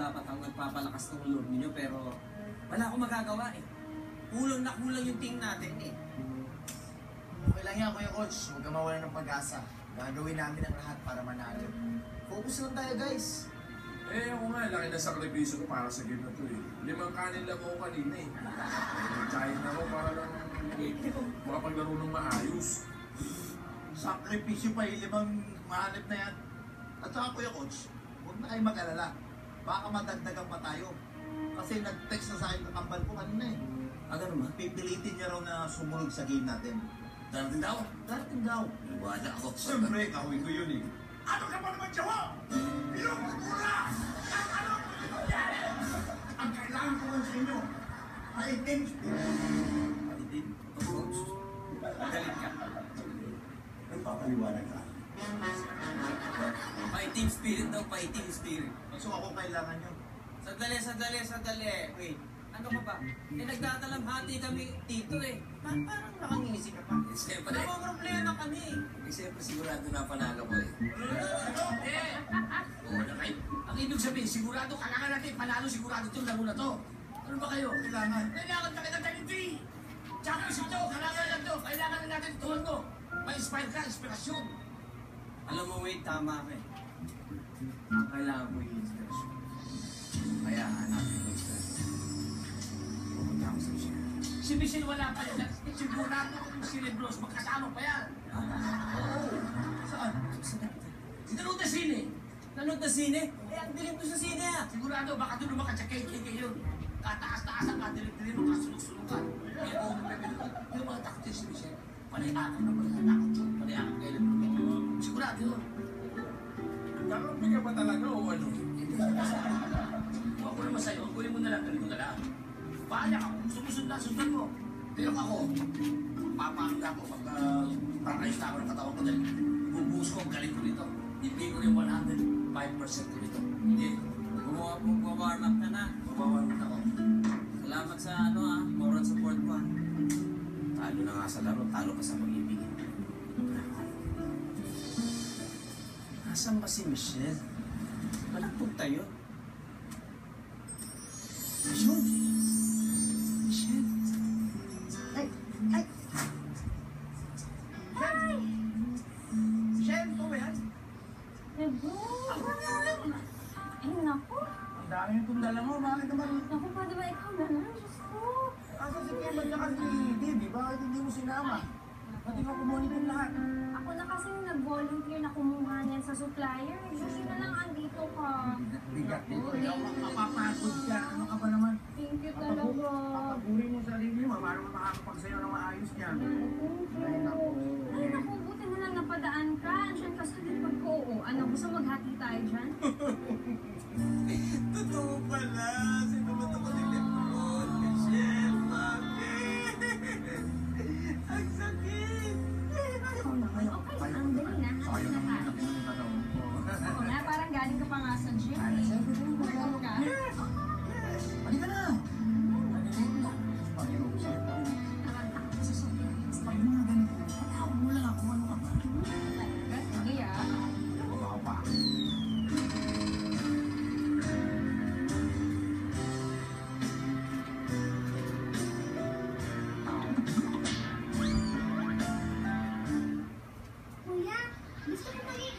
Dapat ang nagpapalakas ng loob ninyo, pero wala akong magagawa eh. Kulang na kulang yung team natin eh. Okay lang yan, Kuya Coach. Huwag ka mawala ng pag-asa. Gagawin namin ang lahat para manalo. Focus lang tayo, guys. Ako nga, laki na sakripisyo ko para sa game na to eh. 5 kanin lang ako kanina eh. Nag-giant ako para lang makapaglaro ng maayos. Sakripisyo pa, 5 mahanap na yan. At saka, Kuya Coach, huwag na kayo mag-alala. Baka madagdagan pa tayo. Kasi nag-text na sa akin ng kambal ko kanina eh. Ganun ba? Pipilitin niya raw na sumunod sa game natin. Darating daw? Darating daw. Wala ako. Siyempre, kawin ko yun eh. Ano ka ba naman, Jawa? Pinupura! Ano? Ang kailangan ko lang sa inyo, maitim. Maitim? Coach? Galit ka. Nagpapaliwanag ka. Fighting spirit daw, fighting spirit. So ako kailangan nyo. Sandali. Wait, ano ka ba? Nagtatalamhati kami dito eh. Parang nakangisi ka pa. Siyempre. Problema kami. Siyempre sigurado na panalo ko eh. Oo na kayo. Ang ibig sabihin, sigurado kailangan natin panalo, sigurado itong laro na to. Ano ba kayo? Kailangan na kita talenti. Championship to, kailangan na to. Kailangan na natin tuwan mo. Ma-inspire ka, inspirasyon. Alam mo, wait, tama ka eh. Kailangan mo yung inspiration. Kaya hanapin ko inspiration. Pumunta ako sa Michelle. Si Michelle wala pa yan. Sigurado kung si Lebros magkasama pa yan. Oo. Saan? Nanood na sine. Nanood na sine? Ang dilim to sa sine ah. Sigurado, baka doon naman ka-check-in yun. Kataas-taas ang kadilim-dilim mo, kasulog-sulugan. Kaya kung yung mga taktis si Michelle, panayakan na mga takot yun. Panayakan kayo lang. Sigurado yun. Kakampi ka ba talaga o ano? Kung ako naman sa'yo, ang kunin mo na lang, galing mo na lang. Paaya ka, kung gusto mo sundan mo. Pero ako, papahanda ko pag-ayos na ako ng katawan ko dahil bubuhos ko ang galing ko nito. Hindi ko yung 105% ko nito. Hindi. Warm up ka na. Mabawan mo na ako. Salamat sa moral support ko ah. Talo na nga sa laro, talo ka sa pag-ibig. Nasaan ba si Michelle? Malapog tayo. Michelle? Michelle? Ay! Michelle, ito ba yan? Ay, naku. Ang dami yung dala mo. Bakit naman? Naku, pwede ba ikaw na lang? Diyos ko. Asa si Kim at saka si Didi? Bakit hindi mo sinama? Pati ka kumuha nito lahat. Ako na kasi nag-volunteer na kumuha niyan sa supplier. Buti na lang andito ka. Bigat dito. Mapapagod ka. Ano ka ba naman? Thank you talaga. Papagurin mo sa sarili mo para makakapagsayo ng maayos niya. Ay, naku. Ay, naku. Buti na lang napadaan ka. Andiyan ka sa likod ko. Ano, gusto maghati tayo dyan?